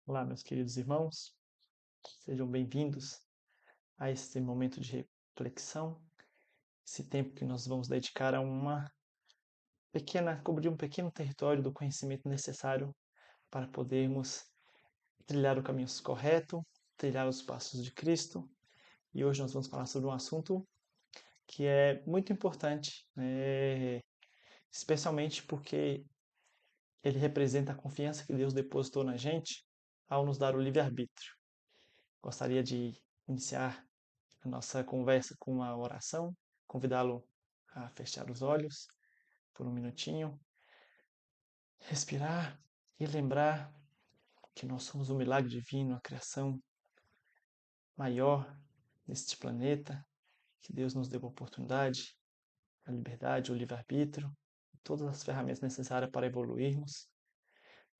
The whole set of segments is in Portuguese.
Olá, meus queridos irmãos, sejam bem-vindos a esse momento de reflexão, esse tempo que nós vamos dedicar a cobrir um pequeno território do conhecimento necessário para podermos trilhar o caminho correto, trilhar os passos de Cristo. E hoje nós vamos falar sobre um assunto que é muito importante, especialmente porque ele representa a confiança que Deus depositou na gente ao nos dar o livre-arbítrio. Gostaria de iniciar a nossa conversa com uma oração, convidá-lo a fechar os olhos por um minutinho, respirar e lembrar que nós somos um milagre divino, a criação maior deste planeta, que Deus nos deu a oportunidade, a liberdade, o livre-arbítrio, todas as ferramentas necessárias para evoluirmos.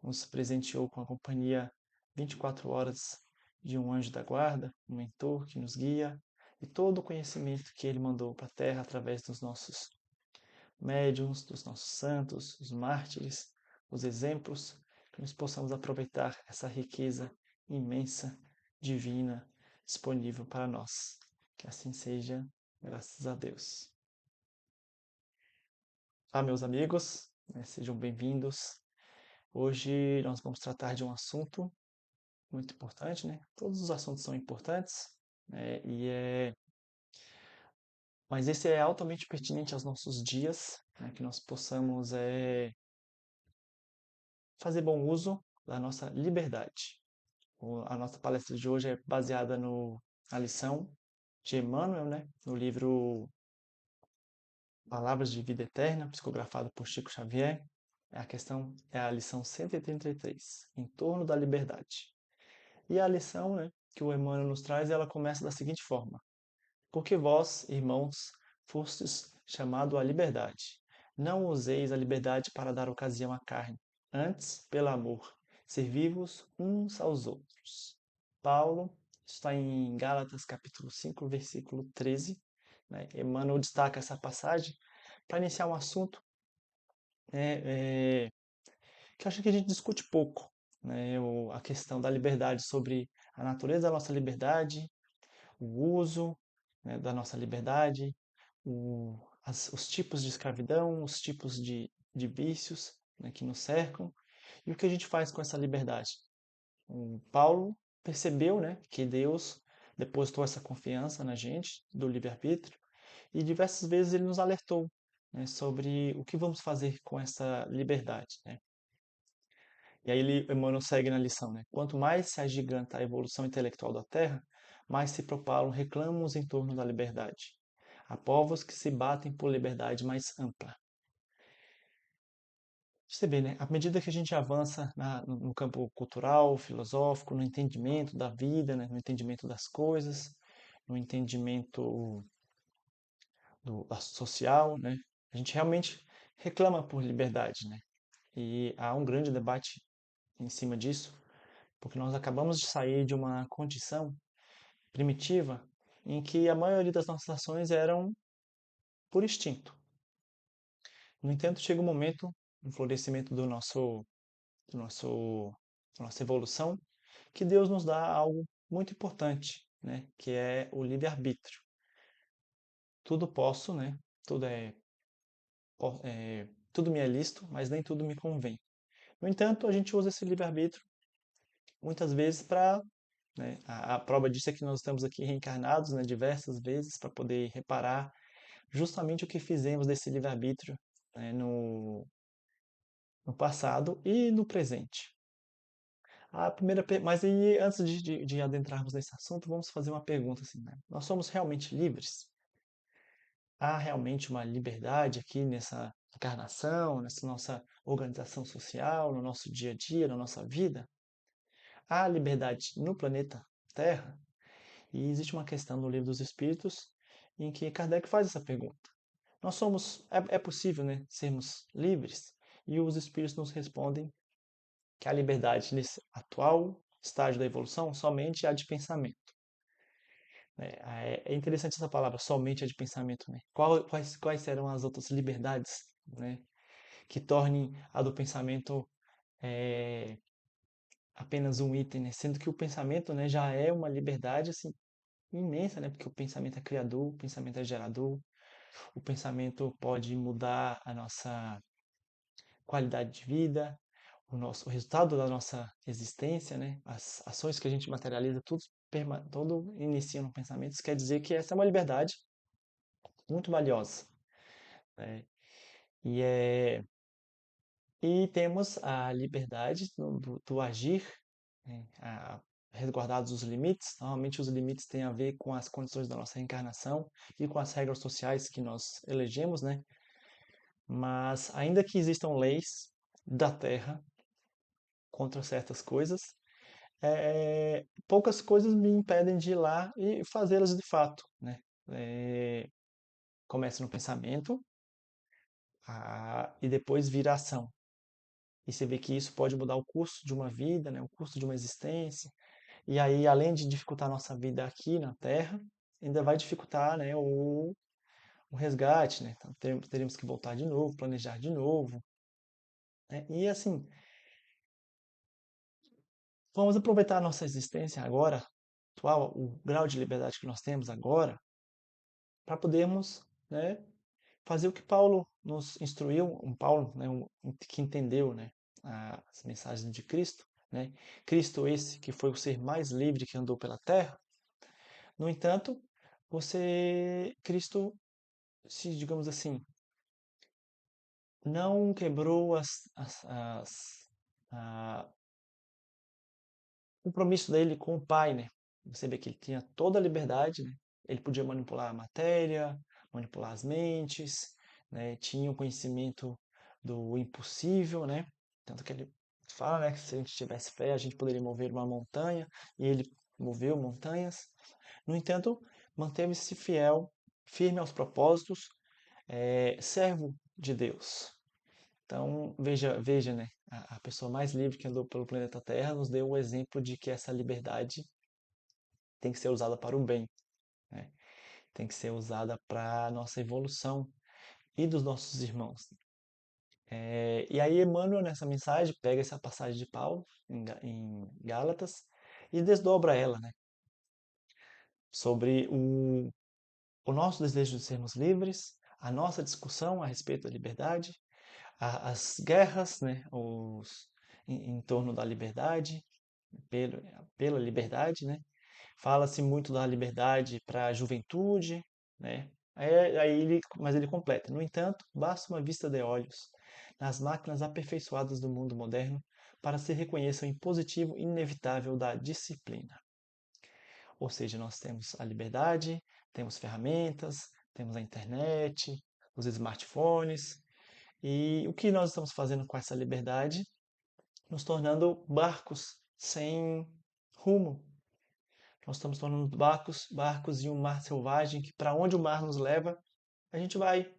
Nos presenteou com a companhia 24 horas de um anjo da guarda, um mentor que nos guia, e todo o conhecimento que ele mandou para a Terra através dos nossos médiuns, dos nossos santos, os mártires, os exemplos, que nós possamos aproveitar essa riqueza imensa, divina, disponível para nós. Que assim seja, graças a Deus. Olá, meus amigos, sejam bem-vindos. Hoje nós vamos tratar de um assunto muito importante, né? Todos os assuntos são importantes, né? Mas esse é altamente pertinente aos nossos dias, né? Que nós possamos fazer bom uso da nossa liberdade. A nossa palestra de hoje é baseada na lição de Emmanuel, né? No livro Palavras de Vida Eterna, psicografado por Chico Xavier. A questão é a lição 133, em torno da liberdade. E a lição, né, que o Emmanuel nos traz, ela começa da seguinte forma: Porque vós, irmãos, fostes chamado à liberdade. Não useis a liberdade para dar ocasião à carne, antes, pelo amor, servi-vos uns aos outros. Paulo está em Gálatas capítulo 5, versículo 13. Né? Emmanuel destaca essa passagem para iniciar um assunto né, que eu acho que a gente discute pouco. Né? A questão da liberdade, sobre a natureza da nossa liberdade, o uso né, da nossa liberdade, os tipos de escravidão, os tipos de vícios né, que nos cercam e o que a gente faz com essa liberdade. O Paulo percebeu né, que Deus depositou essa confiança na gente, do livre-arbítrio, e diversas vezes ele nos alertou né, sobre o que vamos fazer com essa liberdade. Né? E aí Emmanuel segue na lição, né? Quanto mais se agiganta a evolução intelectual da Terra, mais se propalam reclamos em torno da liberdade. Há povos que se batem por liberdade mais ampla. Você vê, né? À medida que a gente avança no campo cultural, filosófico, no entendimento da vida, né? No entendimento das coisas, no entendimento social, né? A gente realmente reclama por liberdade, né? E há um grande debate em cima disso, porque nós acabamos de sair de uma condição primitiva em que a maioria das nossas ações eram por instinto. No entanto, chega um momento, no florescimento do nosso, da nossa evolução, que Deus nos dá algo muito importante, né? Que é o livre-arbítrio. Tudo posso, né? Tudo tudo me é lícito, mas nem tudo me convém. No entanto, a gente usa esse livre-arbítrio muitas vezes para né? A prova disso é que nós estamos aqui reencarnados né, diversas vezes para poder reparar justamente o que fizemos desse livre-arbítrio né, no passado e no presente. Mas aí, antes de adentrarmos nesse assunto, vamos fazer uma pergunta assim, né? Nós somos realmente livres? Há realmente uma liberdade aqui nessa encarnação, nessa nossa organização social, no nosso dia a dia, na nossa vida? Há liberdade no planeta Terra? E existe uma questão no Livro dos Espíritos em que Kardec faz essa pergunta. É possível, né, sermos livres? E os Espíritos nos respondem que a liberdade nesse atual estágio da evolução somente é a de pensamento. É interessante essa palavra, somente a de pensamento. Né? Quais serão as outras liberdades né, que tornem a do pensamento apenas um item, né? Sendo que o pensamento, né, já é uma liberdade assim imensa, né? Porque o pensamento é criador, o pensamento é gerador, o pensamento pode mudar a nossa qualidade de vida, o resultado da nossa existência, né? As ações que a gente materializa, tudo inicia no pensamento. Isso quer dizer que essa é uma liberdade muito valiosa, né? E, é, e temos a liberdade do agir, né? Resguardados os limites. Normalmente os limites têm a ver com as condições da nossa reencarnação e com as regras sociais que nós elegemos, né? Mas ainda que existam leis da Terra contra certas coisas, poucas coisas me impedem de ir lá e fazê-las de fato, né? É, começa no pensamento, e depois vira ação. E você vê que isso pode mudar o curso de uma vida, né? O curso de uma existência. E aí, além de dificultar a nossa vida aqui na Terra, ainda vai dificultar, né, o resgate, né? Então, teremos que voltar de novo, planejar de novo, né? E assim, vamos aproveitar a nossa existência agora, atual, o grau de liberdade que nós temos agora, para podermos, né, fazer o que Paulo nos instruiu, Paulo, né, que entendeu, né, as mensagens de Cristo, né? Cristo esse que foi o ser mais livre que andou pela terra. No entanto, Cristo, se digamos assim, não quebrou o compromisso dele com o Pai, né? Você vê que ele tinha toda a liberdade, né? Ele podia manipular a matéria, manipular as mentes, né? Tinha o conhecimento do impossível, né? Tanto que ele fala, né, que se a gente tivesse fé, a gente poderia mover uma montanha, e ele moveu montanhas. No entanto, manteve-se fiel, firme aos propósitos, servo de Deus. Então, veja, né? A pessoa mais livre que andou pelo planeta Terra nos deu o exemplo de que essa liberdade tem que ser usada para o bem, né? Tem que ser usada para a nossa evolução e dos nossos irmãos. E aí Emmanuel, nessa mensagem, pega essa passagem de Paulo, em Gálatas, e desdobra ela, né? Sobre o nosso desejo de sermos livres, a nossa discussão a respeito da liberdade, as guerras, né, em torno da liberdade, pelo, pela liberdade, né? Fala-se muito da liberdade para a juventude, né? Mas ele completa. No entanto, basta uma vista de olhos nas máquinas aperfeiçoadas do mundo moderno para se reconheça o impositivo inevitável da disciplina. Ou seja, nós temos a liberdade, temos ferramentas, temos a internet, os smartphones, e o que nós estamos fazendo com essa liberdade? Nos tornando barcos sem rumo. Nós estamos tornando barcos em um mar selvagem que para onde o mar nos leva, a gente vai,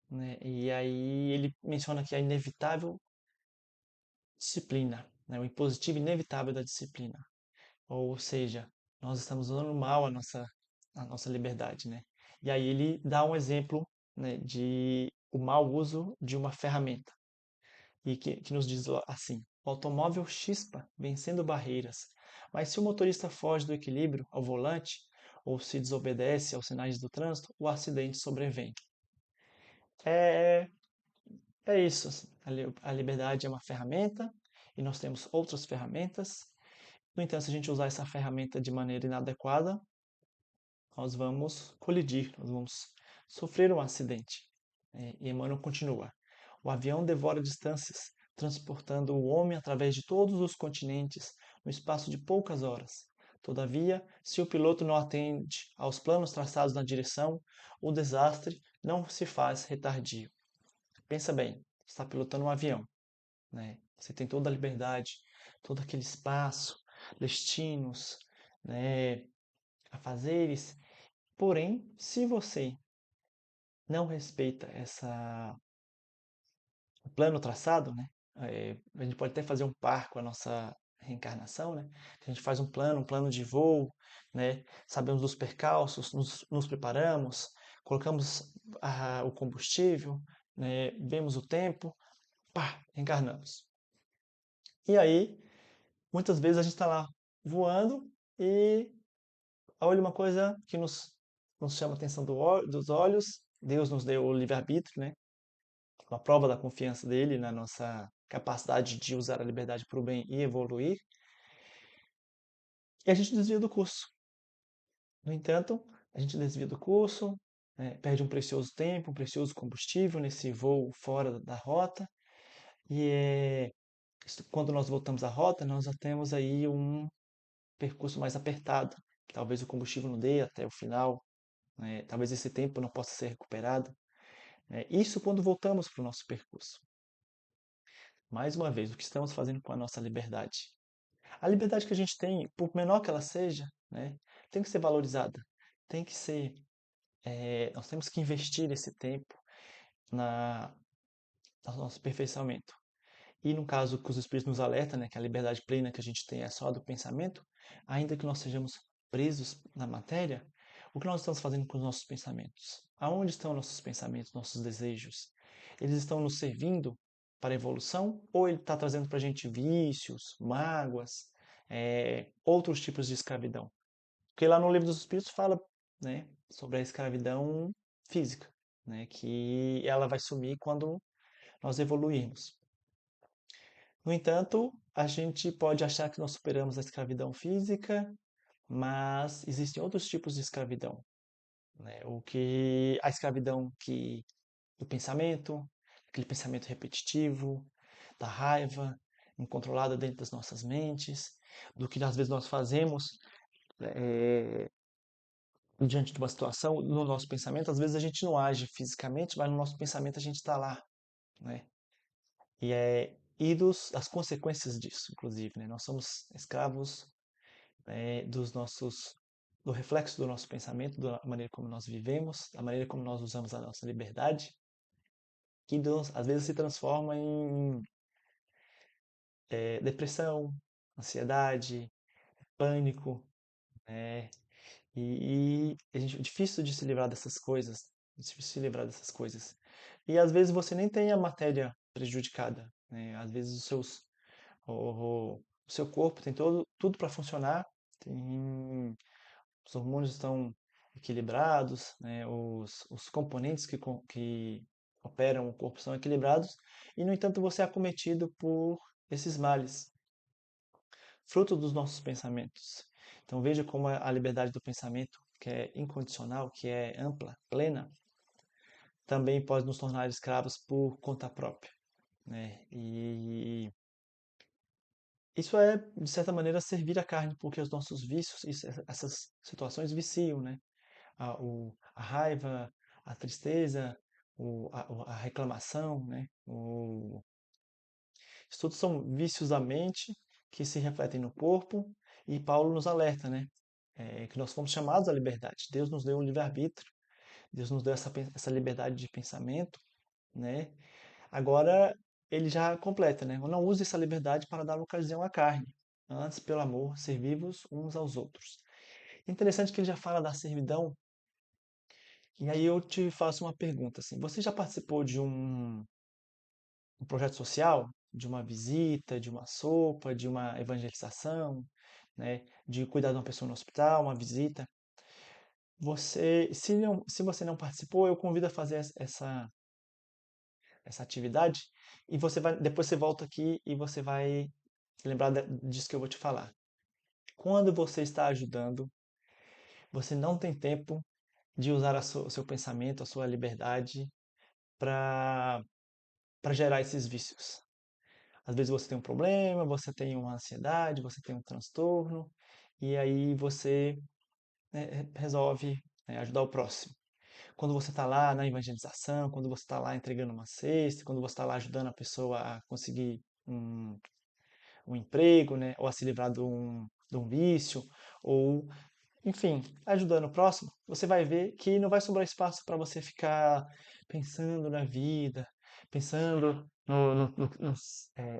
né? E aí ele menciona que a inevitável disciplina, né? O impositivo inevitável da disciplina. Ou seja, nós estamos usando mal a nossa liberdade, né? E aí ele dá um exemplo, né, de o mau uso de uma ferramenta. E que nos diz assim: o automóvel chispa, vencendo barreiras, mas se o motorista foge do equilíbrio ao volante ou se desobedece aos sinais do trânsito, o acidente sobrevém. É, é isso. Assim. A liberdade é uma ferramenta e nós temos outras ferramentas. No entanto, se a gente usar essa ferramenta de maneira inadequada, nós vamos colidir, nós vamos sofrer um acidente. E Emmanuel continua: o avião devora distâncias, transportando o homem através de todos os continentes no espaço de poucas horas. Todavia, se o piloto não atende aos planos traçados na direção, o desastre não se faz retardio. Pensa bem, você está pilotando um avião, né? Você tem toda a liberdade, todo aquele espaço, destinos, né, afazeres. Porém, se você não respeita o plano traçado, né? A gente pode até fazer um par com a nossa reencarnação, né? A gente faz um plano de voo, né? Sabemos dos percalços, nos preparamos, colocamos o combustível, né? Vemos o tempo, pá, reencarnamos. E aí, Muitas vezes a gente está lá voando e olha uma coisa que nos chama a atenção dos olhos. Deus nos deu o livre-arbítrio, né? Uma prova da confiança dele na nossa capacidade de usar a liberdade para o bem e evoluir. E a gente desvia do curso. No entanto, a gente desvia do curso, perde um precioso tempo, um precioso combustível nesse voo fora da rota. E quando nós voltamos à rota, nós já temos aí um percurso mais apertado. Talvez o combustível não dê até o final, né? Talvez esse tempo não possa ser recuperado. Isso quando voltamos para o nosso percurso. Mais uma vez, o que estamos fazendo com a nossa liberdade? A liberdade que a gente tem, por menor que ela seja, né, tem que ser valorizada. Tem que ser, nós temos que investir esse tempo na, no nosso aperfeiçoamento. E no caso que os Espíritos nos alertam, né, que a liberdade plena que a gente tem é só do pensamento, ainda que nós sejamos presos na matéria, o que nós estamos fazendo com os nossos pensamentos? Aonde estão nossos pensamentos, nossos desejos? Eles estão nos servindo para a evolução ou ele está trazendo para a gente vícios, mágoas, outros tipos de escravidão? Porque lá no Livro dos Espíritos fala, né, sobre a escravidão física, né, que ela vai sumir quando nós evoluirmos. No entanto, a gente pode achar que nós superamos a escravidão física, mas existem outros tipos de escravidão, né? O que a escravidão que do pensamento, aquele pensamento repetitivo, da raiva incontrolada dentro das nossas mentes, do que às vezes nós fazemos diante de uma situação no nosso pensamento. Às vezes a gente não age fisicamente, mas no nosso pensamento a gente está lá, né? Das consequências disso, inclusive, né? Nós somos escravos dos nossos do reflexo do nosso pensamento, da maneira como nós vivemos, da maneira como nós usamos a nossa liberdade, que às vezes se transforma em depressão, ansiedade, pânico, né? É difícil de se livrar dessas coisas, difícil de se livrar dessas coisas. E às vezes você nem tem a matéria prejudicada, né? Às vezes o seu corpo tem tudo para funcionar, os hormônios estão equilibrados, né? Os componentes que operam o corpo são equilibrados, e no entanto você é acometido por esses males, fruto dos nossos pensamentos. Então veja como a liberdade do pensamento, que é incondicional, que é ampla, plena, também pode nos tornar escravos por conta própria, né? E isso é, de certa maneira, servir a carne, porque os nossos vícios, essas situações viciam, né? A raiva, a tristeza, a reclamação, né? Isso tudo são vícios da mente que se refletem no corpo, e Paulo nos alerta, né? Que nós fomos chamados à liberdade. Deus nos deu um livre-arbítrio, Deus nos deu essa liberdade de pensamento, né? Agora, ele já completa, né? Não use essa liberdade para dar ocasião à carne. Antes, pelo amor, servivos uns aos outros. Interessante que ele já fala da servidão. E aí eu te faço uma pergunta, assim, você já participou de um projeto social, de uma visita, de uma sopa, de uma evangelização, né, de cuidar de uma pessoa no hospital, uma visita? Se você não participou, eu convido a fazer essa atividade e depois você volta aqui e você vai lembrar disso que eu vou te falar. Quando você está ajudando, você não tem tempo de usar o seu pensamento, a sua liberdade para gerar esses vícios. Às vezes você tem um problema, você tem uma ansiedade, você tem um transtorno, e aí você, né, resolve, né, ajudar o próximo. Quando você está lá na evangelização, quando você está lá entregando uma cesta, quando você está lá ajudando a pessoa a conseguir um emprego, né, ou a se livrar de um vício, ou enfim, ajudando o próximo, você vai ver que não vai sobrar espaço para você ficar pensando na vida, pensando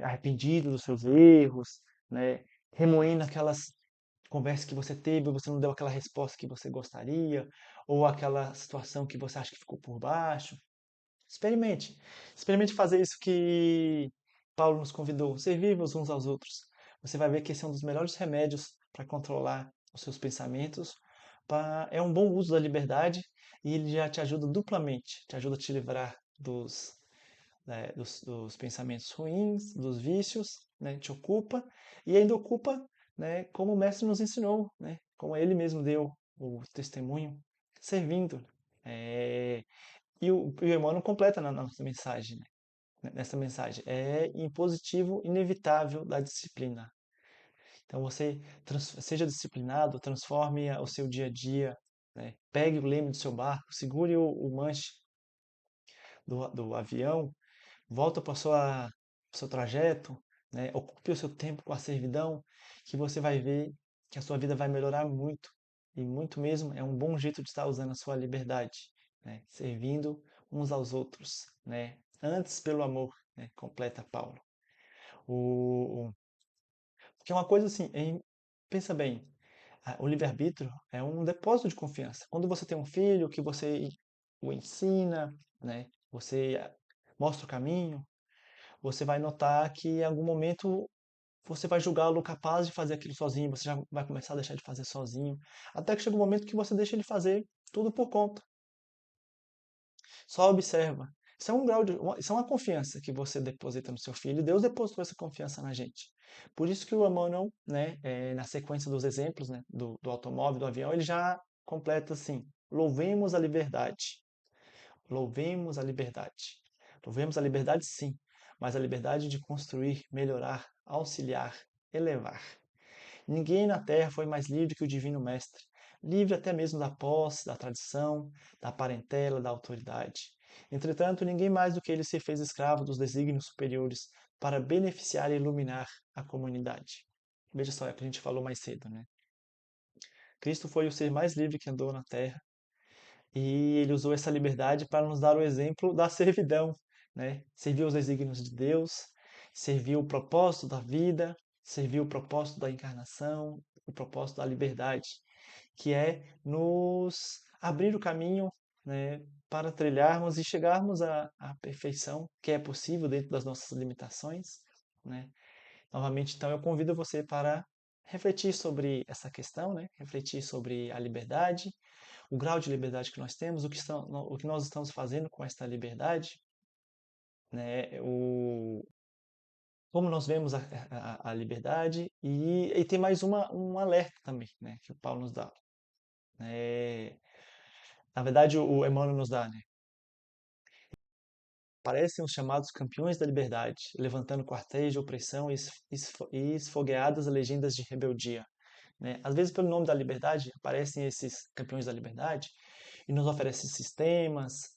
arrependido dos seus erros, né? Remoendo aquelas conversas que você teve, você não deu aquela resposta que você gostaria, ou aquela situação que você acha que ficou por baixo. Experimente. Experimente fazer isso que Paulo nos convidou, servir uns aos outros. você vai ver que esse é um dos melhores remédios para controlar os seus pensamentos. É um bom uso da liberdade e ele já te ajuda duplamente, te ajuda a te livrar dos pensamentos ruins, dos vícios, né? Te ocupa e ainda ocupa, né? Como o mestre nos ensinou, né? Como ele mesmo deu o testemunho, servindo. É, e o Emmanuel completa na nossa mensagem, né? Nessa mensagem, é impositivo inevitável da disciplina. Então você seja disciplinado, transforme o seu dia a dia, né? Pegue o leme do seu barco, segure o manche do avião, volta para o seu trajeto, né? Ocupe o seu tempo com a servidão, que você vai ver que a sua vida vai melhorar muito, e muito mesmo. É um bom jeito de estar usando a sua liberdade, né? Servindo uns aos outros, né? Antes pelo amor, né? Completa Paulo. Porque é uma coisa assim, pensa bem, o livre-arbítrio é um depósito de confiança. Quando você tem um filho que você o ensina, né? Você mostra o caminho, você vai notar que em algum momento você vai julgá-lo capaz de fazer aquilo sozinho, você já vai começar a deixar de fazer sozinho, até que chega um momento que você deixa ele fazer tudo por conta. Só observa. Isso é um grau isso é uma confiança que você deposita no seu filho. E Deus depositou essa confiança na gente. Por isso que o Emmanuel, né, na sequência dos exemplos, né, do automóvel, do avião, ele já completa assim: louvemos a liberdade. Louvemos a liberdade. Louvemos a liberdade, sim, mas a liberdade de construir, melhorar, auxiliar, elevar. Ninguém na terra foi mais livre que o Divino Mestre, livre até mesmo da posse, da tradição, da parentela, da autoridade. Entretanto, ninguém mais do que ele se fez escravo dos desígnios superiores para beneficiar e iluminar a comunidade. Veja só, é o que a gente falou mais cedo, né? Cristo foi o ser mais livre que andou na terra, e ele usou essa liberdade para nos dar o exemplo da servidão, né? Serviu os desígnios de Deus, serviu o propósito da vida, serviu o propósito da encarnação, o propósito da liberdade, que é nos abrir o caminho, né, para trilharmos e chegarmos à perfeição, que é possível dentro das nossas limitações, né? Novamente, então, eu convido você para refletir sobre essa questão, né? Refletir sobre a liberdade, o grau de liberdade que nós temos, o que nós estamos fazendo com esta liberdade, né? Como nós vemos a liberdade e tem mais um alerta também, né? Que o Paulo nos dá. Na verdade, o Emmanuel nos dá, né? Parecem os chamados campeões da liberdade, levantando quartéis de opressão e esfogueadas legendas de rebeldia, né? Às vezes, pelo nome da liberdade, aparecem esses campeões da liberdade e nos oferecem sistemas,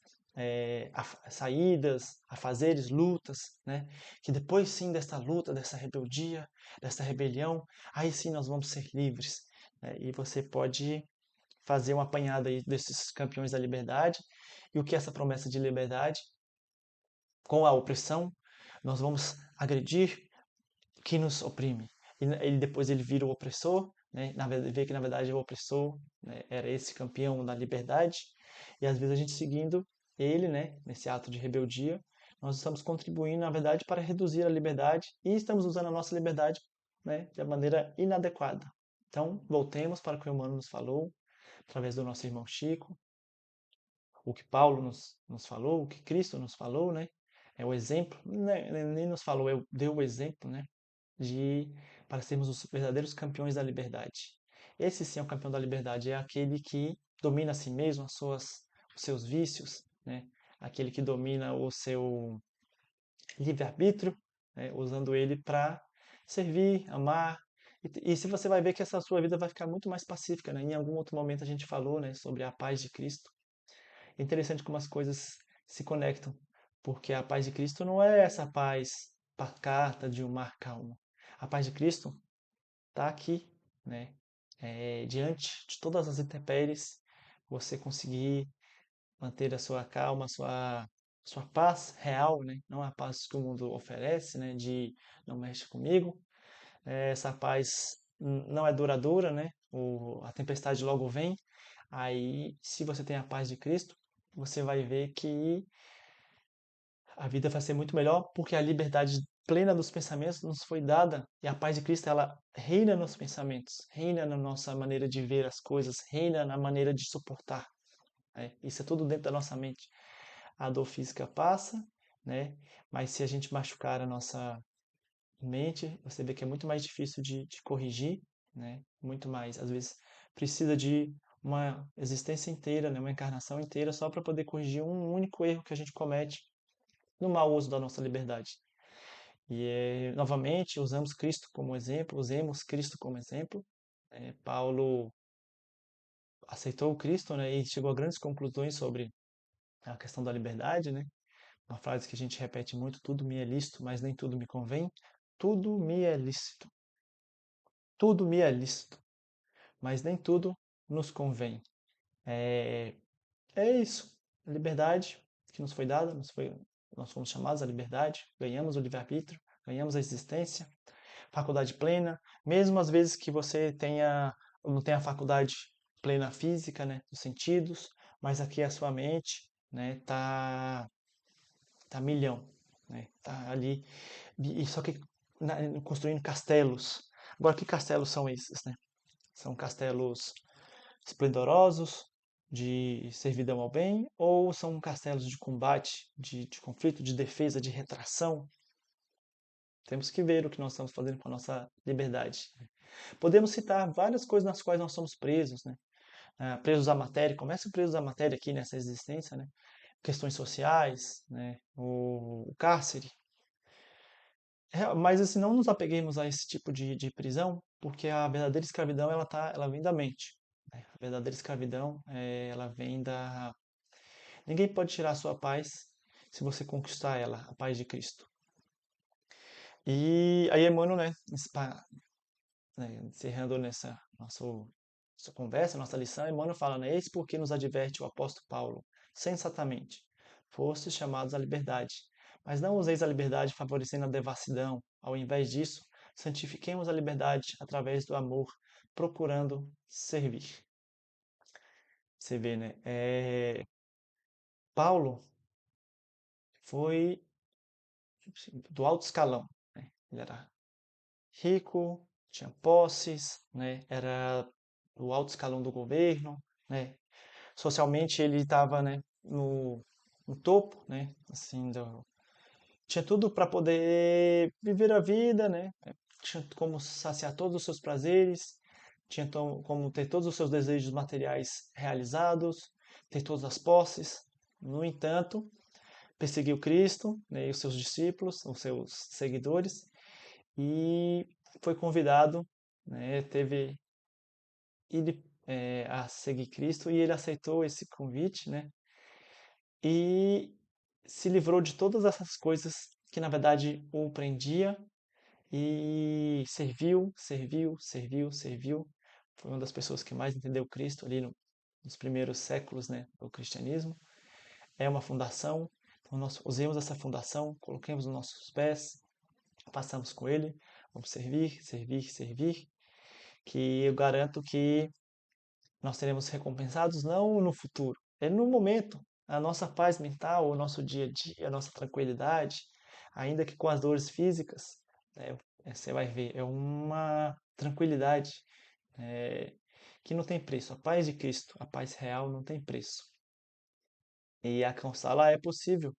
saídas, afazeres, lutas, né? Que depois sim desta luta, dessa rebeldia, dessa rebelião, aí sim nós vamos ser livres, né? E você pode fazer um apanhado aí desses campeões da liberdade e o que é essa promessa de liberdade com a opressão, nós vamos agredir que nos oprime. E ele depois ele vira o opressor, né? Na verdade, vê que na verdade o opressor, né, era esse campeão da liberdade. E às vezes a gente seguindo ele, né, nesse ato de rebeldia, nós estamos contribuindo, na verdade, para reduzir a liberdade e estamos usando a nossa liberdade, né, de maneira inadequada. Então, voltemos para o que o Emmanuel nos falou, através do nosso irmão Chico, o que Paulo nos falou, o que Cristo nos falou, né? É o exemplo, né, nem nos falou, deu o exemplo, né? Para sermos os verdadeiros campeões da liberdade. Esse sim é o campeão da liberdade, é aquele que domina a si mesmo, os seus vícios, né? Aquele que domina o seu livre-arbítrio, né? Usando ele para servir, amar. E se você vai ver que essa sua vida vai ficar muito mais pacífica, né? Em algum outro momento a gente falou, né, sobre a paz de Cristo. É interessante como as coisas se conectam, porque a paz de Cristo não é essa paz pacata de um mar calmo. A paz de Cristo está aqui, né? Diante de todas as intempéries, você conseguir manter a sua calma, a sua paz real, né? Não a paz que o mundo oferece, né? De não mexe comigo. Essa paz não é duradoura, né? A tempestade logo vem. Aí, se você tem a paz de Cristo, você vai ver que a vida vai ser muito melhor porque a liberdade plena dos pensamentos nos foi dada e a paz de Cristo ela reina nos pensamentos, reina na nossa maneira de ver as coisas, reina na maneira de suportar. Né? Isso é tudo dentro da nossa mente. A dor física passa, né? Mas se a gente machucar a nossa mente, você vê que é muito mais difícil de corrigir, né? Muito mais. Às vezes precisa de uma existência inteira, né? Uma encarnação inteira só para poder corrigir um único erro que a gente comete no mau uso da nossa liberdade. E novamente usamos Cristo como exemplo, usemos Cristo como exemplo. Paulo aceitou o Cristo, né? E chegou a grandes conclusões sobre a questão da liberdade, né? Uma frase que a gente repete muito: tudo me é lícito, mas nem tudo me convém. Tudo me é lícito, tudo me é lícito, mas nem tudo nos convém. É, é isso. A liberdade que nos foi dada, nós fomos chamados à liberdade, ganhamos o livre-arbítrio, ganhamos a existência, faculdade plena, mesmo às vezes que você não tenha a faculdade plena física, né, dos sentidos, mas aqui a sua mente, né, tá milhão, né, tá ali, e só que construindo castelos. Agora, que castelos são esses, né? São castelos esplendorosos, de servidão ao bem, ou são castelos de combate, de conflito, de defesa, de retração? Temos que ver o que nós estamos fazendo com a nossa liberdade. Podemos citar várias coisas nas quais nós somos presos, né? Presos à matéria, começa presos à matéria aqui nessa existência, né? Questões sociais, né? O cárcere. Mas assim, não nos apeguemos a esse tipo de prisão, porque a verdadeira escravidão ela vem da mente. Né? A verdadeira escravidão ela vem da. Ninguém pode tirar a sua paz se você conquistar ela, a paz de Cristo. E aí Emmanuel, né, encerrando nossa conversa, nossa lição, Emmanuel fala, né, eis porque nos adverte o apóstolo Paulo, sensatamente, fostes chamados à liberdade, mas não useis a liberdade favorecendo a devassidão, ao invés disso, santifiquemos a liberdade através do amor, procurando servir. Você vê, né? Paulo foi do alto escalão, né? Ele era rico, tinha posses, né? Era do alto escalão do governo, né? Socialmente ele estava, né, no topo, né? Assim, tinha tudo para poder viver a vida, né? Tinha como saciar todos os seus prazeres, tinha como ter todos os seus desejos materiais realizados, ter todas as posses. No entanto, perseguiu Cristo, né, e os seus discípulos, os seus seguidores, e foi convidado, né, teve ele a seguir Cristo e ele aceitou esse convite, né, e se livrou de todas essas coisas que na verdade o prendia e serviu, serviu, serviu, serviu. Foi uma das pessoas que mais entendeu Cristo ali nos primeiros séculos, né, do cristianismo. É uma fundação, então nós usemos essa fundação, coloquemos nos nossos pés, passamos com ele, vamos servir, servir, servir, que eu garanto que nós seremos recompensados não no futuro, é no momento. A nossa paz mental, o nosso dia a dia, a nossa tranquilidade, ainda que com as dores físicas, né, você vai ver, é uma tranquilidade é, que não tem preço. A paz de Cristo, a paz real, não tem preço. E alcançá-la é possível,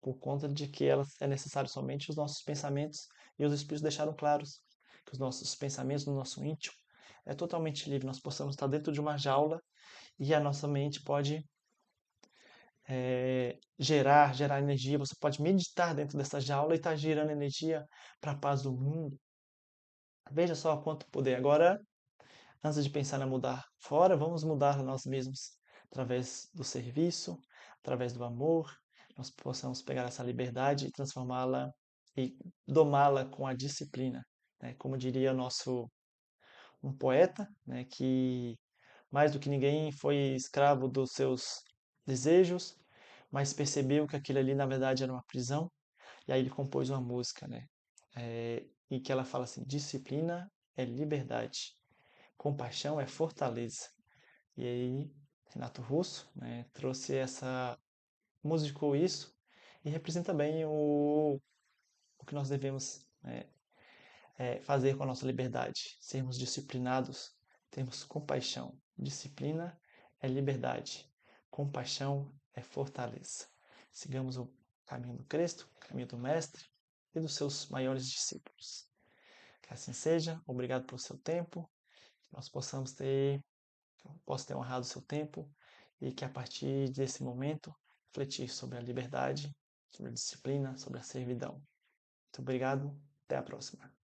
por conta de que ela é necessário somente os nossos pensamentos, e os Espíritos deixaram claros que os nossos pensamentos no nosso íntimo é totalmente livre. Nós possamos estar dentro de uma jaula e a nossa mente pode gerar energia. Você pode meditar dentro dessa jaula e estar gerando energia para a paz do mundo. Veja só quanto poder. Agora, antes de pensar em mudar fora, vamos mudar nós mesmos através do serviço, através do amor. Nós possamos pegar essa liberdade e transformá-la e domá-la com a disciplina. Né? Como diria um poeta, né, que mais do que ninguém foi escravo dos seus desejos, mas percebeu que aquilo ali na verdade era uma prisão, e aí ele compôs uma música, né? Em que ela fala assim: disciplina é liberdade, compaixão é fortaleza. E aí Renato Russo, né, trouxe musicou isso e representa bem o que nós devemos, fazer com a nossa liberdade. Sermos disciplinados, termos compaixão. Disciplina é liberdade, compaixão é fortaleza. Sigamos o caminho do Cristo, o caminho do Mestre e dos seus maiores discípulos. Que assim seja. Obrigado pelo seu tempo. Que nós possa ter honrado o seu tempo e que a partir desse momento refletir sobre a liberdade, sobre a disciplina, sobre a servidão. Muito obrigado. Até a próxima.